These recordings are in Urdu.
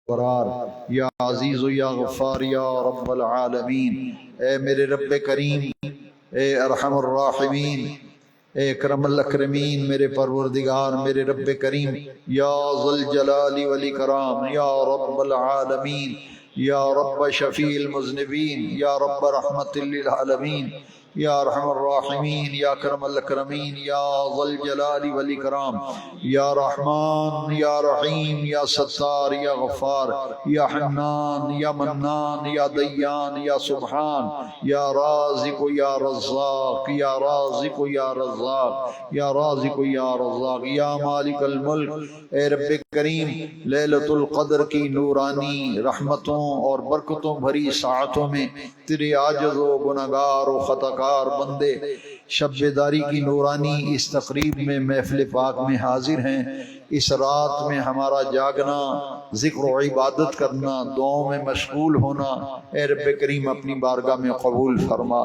برار یا عزیز و یا غفار یا رب العالمین۔ اے میرے رب کریم، اے ارحم الراحمین، اے اکرم الاکرمین، میرے پروردگار، میرے رب کریم، یا ذو الجلال والاکرام، یا رب العالمین، یا رب شفیع المذنبین، یا رب رحمت للعالمین، یا ارحم الراحمین، یا اکرم الاکرمین، یا ذو الجلال والاکرام، یا رحمان، یا رحیم، یا ستار، یا غفار، یا حنان، یا منان، یا دیان، یا سبحان، یا رازق، یا رزاق، یا رازق، یا رزاق، یا رازق، یا رزاق، یا مالک الملک۔ اے رب کریم، لیلۃ القدر کی نورانی رحمتوں اور برکتوں بھری ساعتوں میں تیرے عاجز و گناہگار و خطاکار بندے شب بیداری کی نورانی اس تقریب میں محفل پاک میں حاضر ہیں۔ اس رات میں ہمارا جاگنا، ذکر و عبادت کرنا، دعاؤں میں مشغول ہونا اے رب کریم اپنی بارگاہ میں قبول فرما۔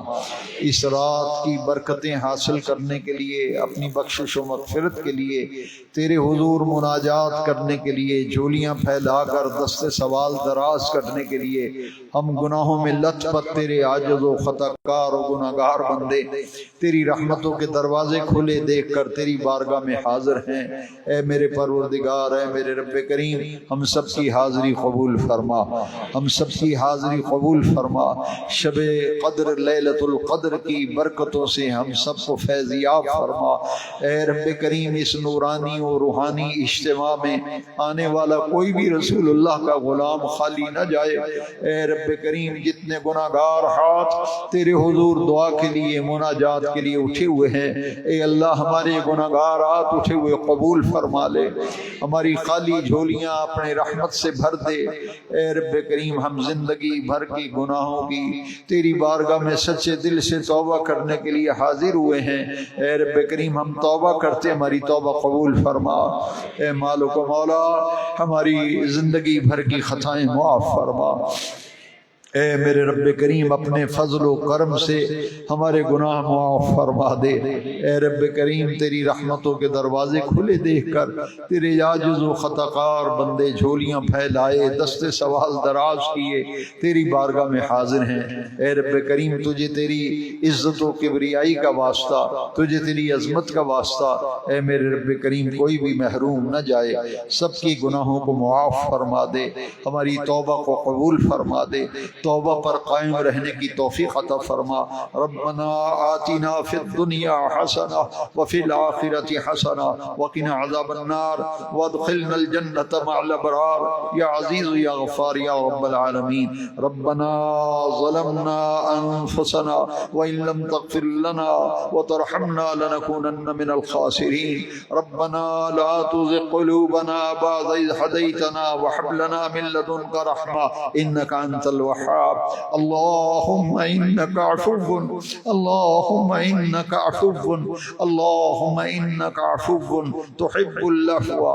اس رات کی برکتیں حاصل کرنے کے لیے، اپنی بخشش و مغفرت کے لیے، تیرے حضور مناجات کرنے کے لیے، جھولیاں پھیلا کر دست سوال دراز کرنے کے لیے ہم گناہوں میں لت پت تیرے عاجز و خطاکار و گناہگار بندے تیری رحمتوں کے دروازے کھلے دیکھ کر تیری بارگاہ میں حاضر ہیں۔ اے میرے پروردگار، اے میرے رب کریم، ہم سب کی حاضری قبول فرما، ہم سب کی حاضری قبول فرما۔ شب قدر، لیلۃ القدر کی برکتوں سے ہم سب کو فیضیاب فرما۔ اے رب کریم، اس نورانی و روحانی اجتماع میں آنے والا کوئی بھی رسول اللہ کا غلام خالی نہ جائے۔ اے رب کریم، جتنے گناہگار ہاتھ تیرے حضور دعا کے لیے، مناجات کے لیے اٹھے ہوئے ہیں، اے اللہ ہمارے گناہگار ہاتھ اٹھے ہوئے قبول فرما لے، ہماری خالی جھولیاں اپنے رحمت سے بھر دے۔ اے رب کریم، ہم زندگی بھر کی گناہوں کی تیری بارگاہ میں سچے دل سے توبہ کرنے کے لیے حاضر ہوئے ہیں۔ اے رب کریم، ہم توبہ کرتے، ہماری توبہ قبول فرما۔ اے مالک و مولا، ہماری زندگی بھر کی خطائیں معاف فرما۔ اے میرے رب کریم، اپنے فضل و کرم سے ہمارے گناہ معاف فرما دے۔ اے رب کریم، تیری رحمتوں کے دروازے کھلے دیکھ کر تیرے عاجز و خطاکار بندے جھولیاں پھیلائے، دست سوال دراز کیے تیری بارگاہ میں حاضر ہیں۔ اے رب کریم، تجھے تیری عزت و کبریائی کا واسطہ، تجھے تیری عظمت کا واسطہ، اے میرے رب کریم، کوئی بھی محروم نہ جائے، سب کی گناہوں کو معاف فرما دے، ہماری توبہ کو قبول فرما دے، توبہ پر قائم رہنے کی توفیق عطا فرما۔ ربنا آتنا فی الدنیا حسنہ وفی الآخرۃ حسنہ وقنا عذاب النار وادخلنا الجنۃ مع الابرار یا عزیز یا غفار یا رب العالمین۔ ربنا ظلمنا انفسنا وان لم تغفر لنا وترحمنا لنكونن من الخاسرین۔ ربنا لا تزغ قلوبنا بعد إذ هديتنا وهب لنا من لدنك رحمة إنك أنت الوهاب۔ اللهم إنك عفو، اللهم إنك عفو، اللهم إنك عفو تحب العفو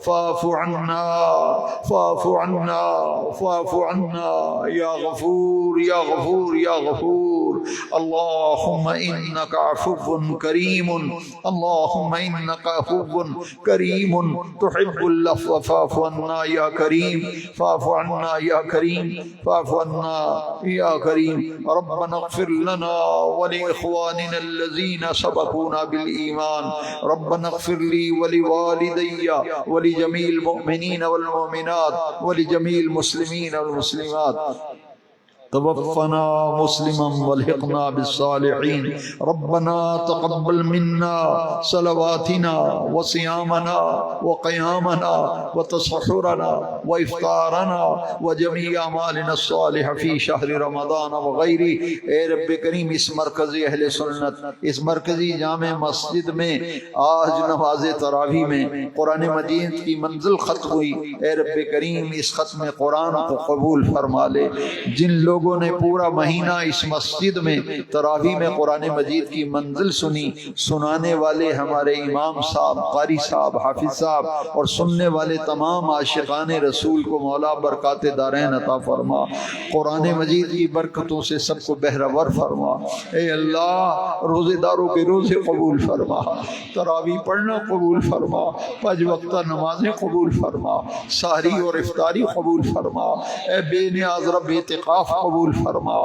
فاعف عنا، فاعف عنا، فاعف عنا يا غفور يا غفور يا غفور۔ اللهم إنك عفو كريم، اللهم إنك عفو كريم تحب العفو فاعف عنا يا كريم، فاعف عنا يا كريم، فاعف عنا يا كريم۔ ربنا اغفر لنا ولإخواننا الذين سبقونا بالإيمان، ربنا اغفر لي ولوالدي ولجميع المؤمنين والمؤمنات ولجميع المسلمين والمسلمات، توفنا مسلما والحقنا بالصالحين۔ ربنا تقبل منا صلواتنا وصيامنا وقيامنا وتسحرنا وافطارنا وجميع اعمالنا الصالحة في شهر رمضان وغيره۔ اے رب کریم، اس مرکزی اہل سنت، اس مرکزی جامع مسجد میں آج نماز تراویح میں قرآن مجید کی منزل ختم ہوئی، اے رب کریم اس ختم قرآن کو قبول فرما لے۔ جن لوگ لوگوں نے پورا مہینہ اس مسجد میں تراویح میں قرآن مجید کی منزل سنی، سنانے والے ہمارے امام صاحب، قاری صاحب، حافظ صاحب اور سننے والے تمام عاشقان رسول کو مولا برکات دارین عطا فرما، قرآن مجید کی برکتوں سے سب کو بہرور فرما۔ اے اللہ روزے داروں کے روزے قبول فرما، تراویح پڑھنا قبول فرما، 5 وقتہ نمازیں قبول فرما، سحری اور افطاری قبول فرما، اے بے نیاز رب اعتقاف قبول فرما۔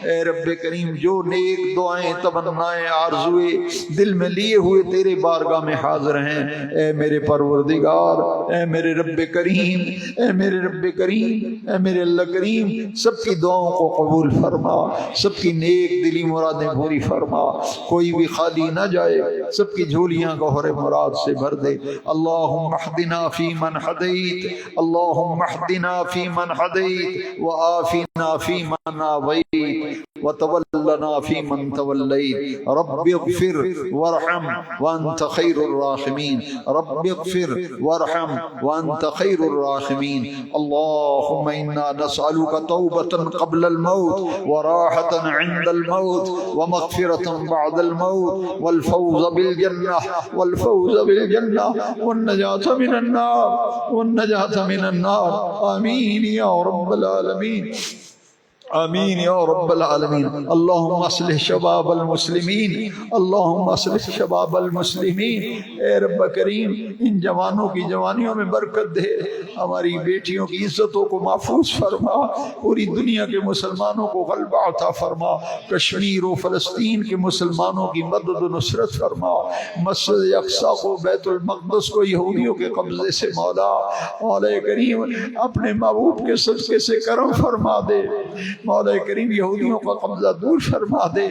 اے رب کریم جو نیک دعائیں تمنائیں آرزوئے دل میں لیے ہوئے تیرے بارگاہ میں حاضر ہیں، اے میرے پروردگار، اے میرے رب کریم، اے میرے رب کریم، اے میرے اللہ کریم، سب کی دعاؤں کو قبول فرما، سب کی نیک دلی مرادیں پوری فرما، کوئی بھی خالی نہ جائے، سب کی جھولیاں گوہر مراد سے بھر دے۔ اللہم اہدنا فی من ہدیت، اللہم اہدنا فی من ہدیت وآفنا فی من آویت وتولنا فی من تولیت، رب اغفر وارحم وانت خیر الراحمین، رب اغفر وارحم وانت خیر الراحمین۔ اللہم انا نسألک توبة قبل الموت وراحة عند الموت ومغفرة بعد الموت والفوز بالجنة والنجاة من النار آمین یا رب العالمین، آمین یا رب العالمین۔ اللہم اصلح شباب المسلمین، اللہم اصلح شباب المسلمین۔ اے رب کریم ان جوانوں کی جوانیوں میں برکت دے، ہماری بیٹیوں کی عزتوں کو محفوظ فرما، پوری دنیا کے مسلمانوں کو غلبہ عطا فرما، کشمیر و فلسطین کے مسلمانوں کی مدد و نصرت فرما، مسجد اقصی کو، بیت المقدس کو یہودیوں کے قبضے سے مولا کریم اپنے محبوب کے صدقے سے کرم فرما دے، مولا کریم یہودیوں کا قبضہ دور فرما دے،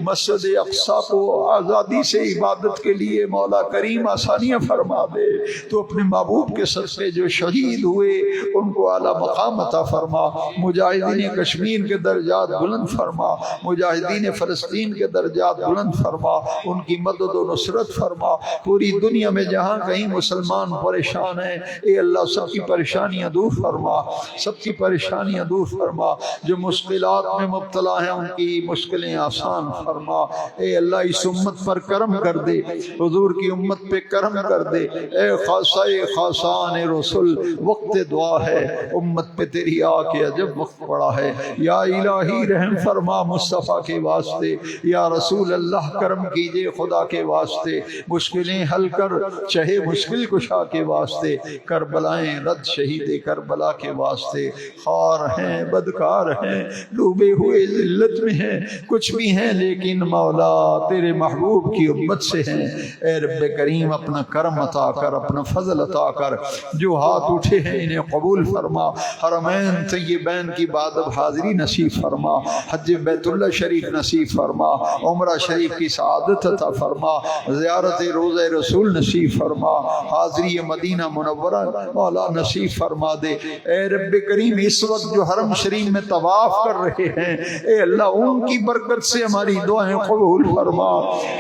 مسجد اقصی کو آزادی سے عبادت کے لیے مولا کریم آسانیاں فرما دے، تو اپنے محبوب کے صدقے جو شہید ہوئے ان کو اعلیٰ مقام عطا فرما، مجاہدین کشمیر کے درجات بلند فرما، مجاہدین فلسطین کے درجات بلند فرما، ان کی مدد و نصرت فرما، پوری دنیا میں جہاں کہیں مسلمان پریشان ہیں اے اللہ سب کی پریشانیاں دور فرما، سب کی پریشانیاں دور فرما، جو مشکلات میں مبتلا ہیں ان کی مشکلیں آسان فرما، اے اللہ اس امت پر کرم کر دے، حضور کی امت پہ کرم کر دے، اے خاصہ خاصان رسول وقت دعا ہے، امت پہ تیری آ کے عجب وقت پڑا ہے، یا الہی رحم فرما مصطفیٰ کے واسطے، یا رسول اللہ کرم کیجئے خدا کے واسطے، مشکلیں حل کر چہے مشکل کشا کے واسطے، کربلائیں رد شہید کربلا کے واسطے، خار ہیں بدکار ہیں ڈوبے ہوئے ذلت میں ہیں، کچھ بھی ہیں لیکن مولا تیرے محبوب کی امت سے ہیں، اے رب کریم اپنا کرم عطا کر، اپنا فضل عطا کر، جو ہاتھ اٹھے ہیں انہیں قبول فرما، حرمین طیبین کی بادب حاضری نصیب فرما، حج بیت اللہ شریف نصیب فرما، عمرہ شریف کی سعادت عطا فرما، زیارت روضہ رسول نصیب فرما، حاضری مدینہ منورہ مولا نصیب فرما دے، اے رب کریم اس وقت جو حرم شریف میں طواف کر رہے ہیں اے اللہ ان کی برکت سے ہماری دعائیں قبول فرما،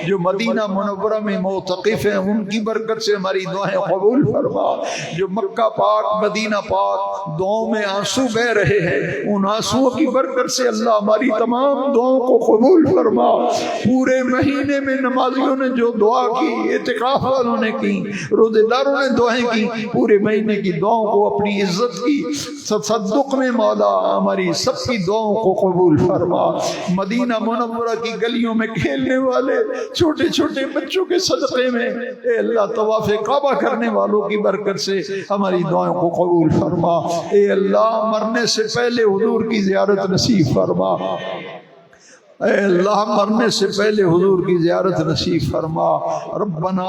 جو مدینہ منورہ میں معتکف ہیں ان کی برکت سے ہماری دعائیں قبول فرما، جو مکہ پاک مدینہ پاک دعاؤں میں آنسو بہ رہے ہیں ان آنسوؤں کی برکت سے اللہ ہماری تمام دعاؤں کو قبول فرما، پورے مہینے میں نمازیوں نے جو دعا کی، اعتکاف والوں نے کی، روزے داروں نے دعائیں کی، پورے مہینے کی دعاؤں کو اپنی عزت کی تصدق میں مولا ہماری سب کی دعاؤں کو قبول فرما، مدینہ منورہ کی گلیوں میں کھیلنے والے چھوٹے چھوٹے بچوں کے صدقے میں اے اللہ طواف کعبہ کرنے والوں کی برکت سے ہماری دعاؤں کو قبول فرما، اے اللہ مرنے سے پہلے حضور کی زیارت نصیب فرما، اے اللہ مرنے سے پہلے حضور کی زیارت نصیب فرما، ربنا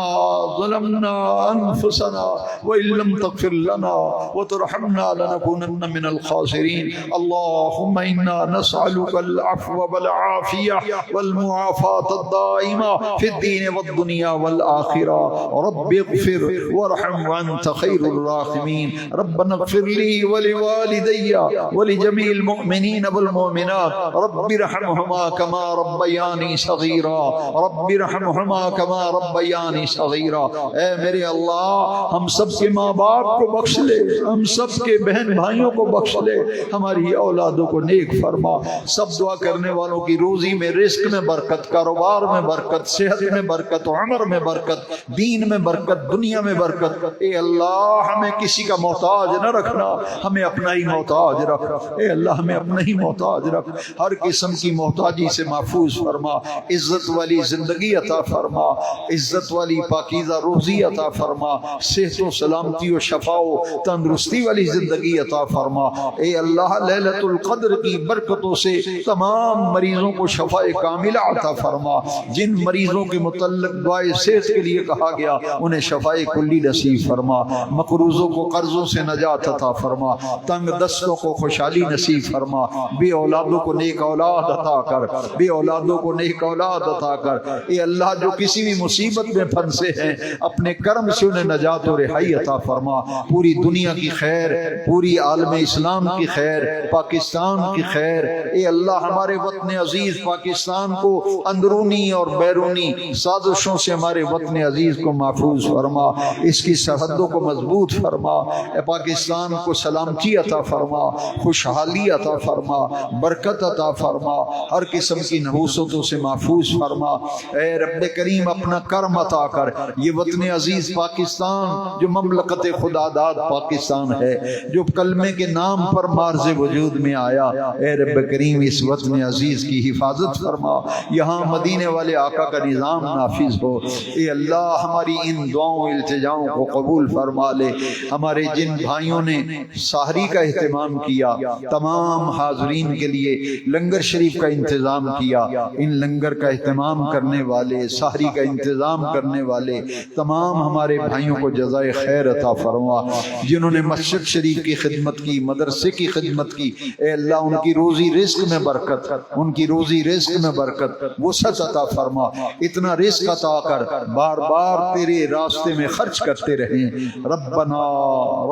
ظلمنا انفسنا وان لم تغفر لنا وترحمنا لنكونن من الخاسرين، اللهم انا نسألك العفو والعافية والمعافاة الدائمة في الدين والدنيا والآخرة، رب اغفر وارحم وانت خير الراحمين، ربنا اغفر لي ولوالدي ولجميع المؤمنين والمؤمنات، رب ارحمهما کما ربیانی صغیرا رب ارحمہما کما ربیانی صغیرا۔ اے میرے اللہ ہم سب کے ماں باپ کو بخش لے، ہم سب کے بہن بھائیوں کو بخش لے، ہماری اولادوں کو نیک فرما۔ سب دعا کرنے والوں کی روزی میں، رزق میں برکت، کاروبار میں برکت، صحت میں برکت، عمر میں برکت، دین میں برکت، دنیا میں برکت۔ اے اللہ ہمیں کسی کا محتاج نہ رکھنا، ہمیں اپنا ہی محتاج رکھ۔ اے اللہ ہمیں اپنا ہی محتاج رکھ، ہر قسم کی محتاجی سے محفوظ فرما، عزت والی زندگی عطا فرما، عزت والی پاکیزہ روزی عطا فرما، صحت و سلامتی و شفا و تندرستی والی زندگی عطا فرما۔ اے اللہ لیلۃ القدر کی برکتوں سے تمام مریضوں کو شفا کاملہ عطا فرما، جن مریضوں کے متعلق دعائے صحت کے لیے کہا گیا انہیں شفا کلی نصیب فرما، مقروضوں کو قرضوں سے نجات عطا فرما، تنگ دستوں کو خوشحالی نصیب فرما، بے اولادوں کو نیک اولاد عطا کر، بے اولادوں کو نیک اولاد عطا کر۔ اے اللہ جو کسی بھی مصیبت میں پھنسے ہیں اپنے کرم سے انہیں نجات و رہائی عطا فرما، پوری دنیا کی خیر، پوری عالم اسلام کی خیر، پاکستان کی خیر۔ اے اللہ ہمارے وطن عزیز پاکستان کو اندرونی اور بیرونی سازشوں سے ہمارے وطن عزیز کو محفوظ فرما، اس کی سرحدوں کو مضبوط فرما، اے پاکستان کو سلامتی عطا فرما، خوشحالی عطا فرما، برکت عطا فرما، ہر قسم کی نحوستوں سے محفوظ فرما۔ اے رب کریم اپنا کرم عطا کر، یہ وطن عزیز پاکستان جو مملکت خدا داد پاکستان ہے، جو کلمے کے نام پر مارز وجود میں آیا، اے رب کریم اس وطن عزیز کی حفاظت فرما، یہاں مدینے والے آقا کا نظام نافذ ہو۔ اے اللہ ہماری ان دعاؤں التجاؤں کو قبول فرما لے۔ ہمارے جن بھائیوں نے سحری کا اہتمام کیا، تمام حاضرین کے لیے لنگر شریف کا انتظام کیا، ان لنگر کا اہتمام کرنے والے، سحری کا انتظام کرنے والے تمام ہمارے بھائیوں کو جزائے خیر عطا فرما۔ جنہوں نے مسجد شریف کی خدمت کی، مدرسے کی خدمت کی، اے اللہ ان کی روزی رزق میں برکت، ان کی روزی رزق میں برکت، وسعت عطا فرما، اتنا رزق عطا کر بار بار تیرے راستے میں خرچ کرتے رہیں۔ ربنا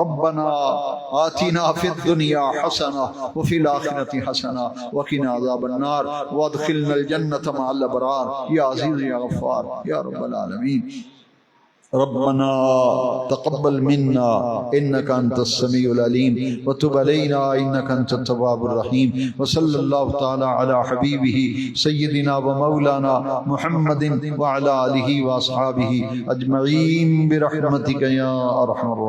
ربنا آتنا فی الدنیا حسنہ وفی الآخرۃ حسنہ وقنا عذاب النار وادخلنا الجنۃ مع الابرار یا عزیز یا غفار یا رب العالمین۔ ربنا تقبل منا انك انت السميع العليم وتب علينا انك انت التواب الرحيم وصلى الله تعالى على حبيبه سيدنا ومولانا محمد وعلى اله واصحابه اجمعين برحمتك يا ارحم الراحمين۔